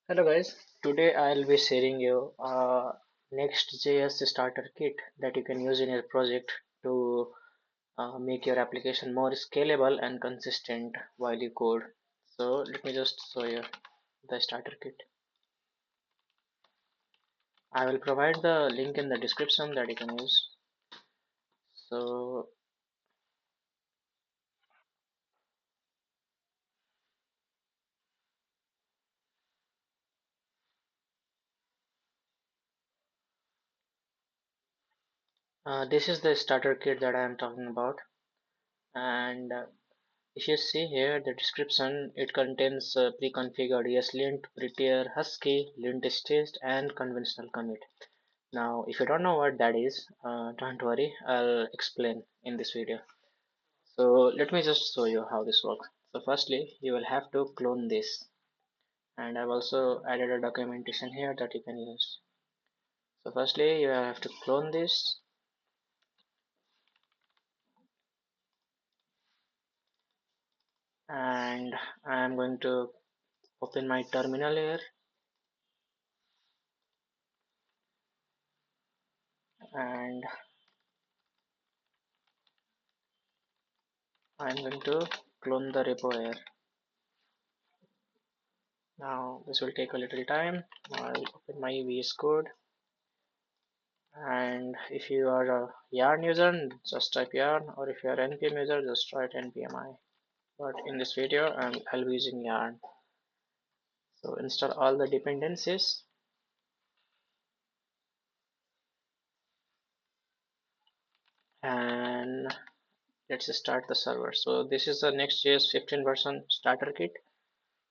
Hello guys, today I'll be sharing you a Next.js starter kit that you can use in your project to make your application more scalable and consistent while you code. So let me just show you the starter kit. I will provide the link in the description that you can use. So this is the starter kit that I am talking about, and if you see here the description, it contains pre-configured ESLint, Prettier, Husky, Lint-Staged, and conventional commit. Now, if you don't know what that is, don't worry, I'll explain in this video. So let me just show you how this works. So firstly, you will have to clone this, and I've also added a documentation here that you can use. So firstly, you have to clone this, and I'm going to open my terminal here, and I'm going to clone the repo here. Now this will take a little time. I'll open my VS Code, and if you are a yarn user, just type yarn, or if you are npm user, just write npmi. But in this video I'll be using yarn. So install all the dependencies, and let's start the server. So this is the Next.js 15 version starter kit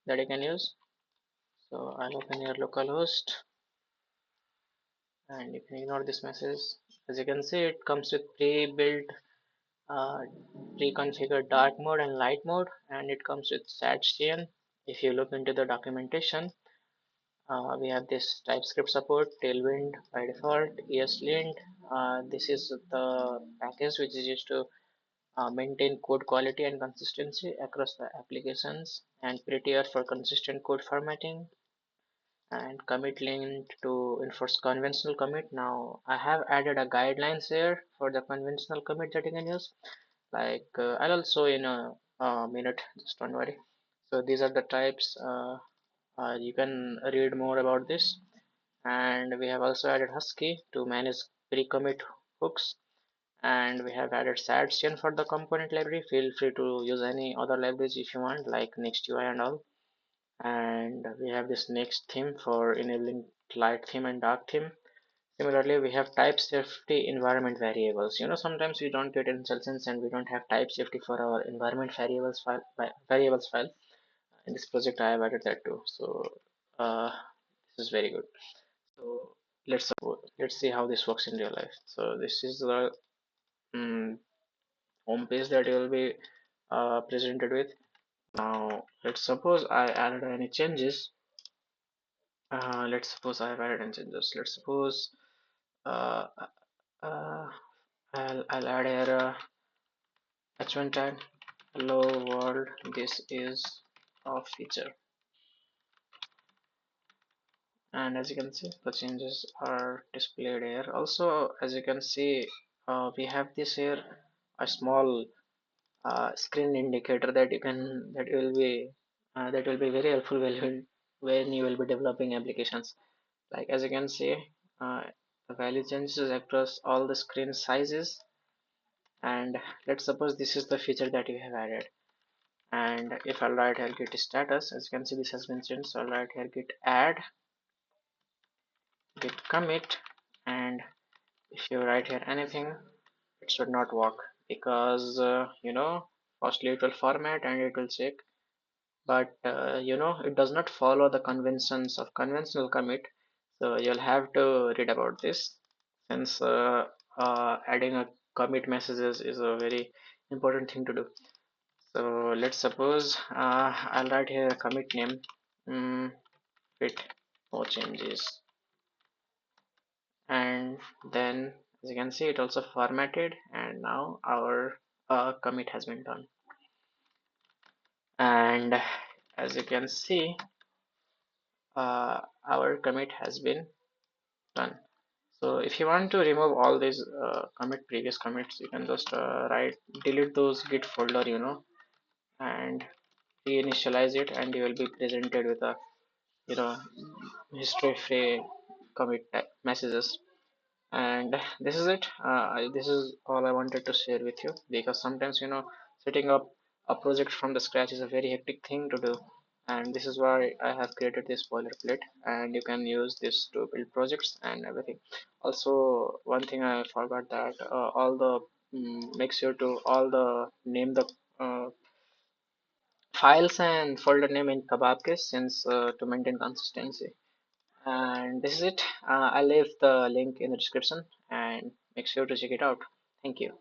that you can use. So I'll open your localhost, and you can ignore this message. As you can see, it comes with pre-built uh, pre-configured dark mode and light mode, and it comes with SATCN. If you look into the documentation, we have this TypeScript support, Tailwind by default, ESLint. This is the package which is used to maintain code quality and consistency across the applications, and Prettier for consistent code formatting, and commit link to enforce conventional commit. Now I have added a guidelines here for the conventional commit that you can use. Like I'll also in a minute, just don't worry. So these are the types. You can read more about this, and we have also added Husky to manage pre-commit hooks, and we have added SATCN for the component library. Feel free to use any other libraries if you want, like NextUI and all. And we have this next theme for enabling light theme and dark theme. Similarly, we have type safety environment variables. Sometimes we don't get instructions and we don't have type safety for our environment variables file. In this project, I have added that too. So uh, this is very good. So let's see how this works in real life. So this is the home page that you will be presented with. Now let's suppose I added any changes. Let's suppose I have added any changes. Let's suppose uh, uh, I'll add here a h1 tag. Hello world, this is a feature, and as you can see the changes are displayed here. Also, as you can see, we have this here a small screen indicator that will be very helpful when you will be developing applications. Like as you can see, uh, the value changes across all the screen sizes, and let's suppose this is the feature that you have added. And if I'll write here git status, as you can see this has been changed, so I'll write here git add, git commit, and if you write here anything, it should not work because firstly it will format and it will check, but it does not follow the conventions of conventional commit. So you'll have to read about this, since adding a commit messages is a very important thing to do. So let's suppose I'll write here commit name, fit no changes, and then as you can see it also formatted, and now our commit has been done. And as you can see, our commit has been done. So if you want to remove all these previous commits, you can just delete those git folder, and reinitialize it, and you will be presented with a you know history free messages. And this is it. This is all I wanted to share with you, because sometimes setting up a project from the scratch is a very hectic thing to do, and this is why I have created this boilerplate, and you can use this to build projects and everything. Also, one thing I forgot, that all the make sure to all the name the files and folder name in kebab case, since to maintain consistency. And this is it. I'll leave the link in the description, and make sure to check it out. Thank you.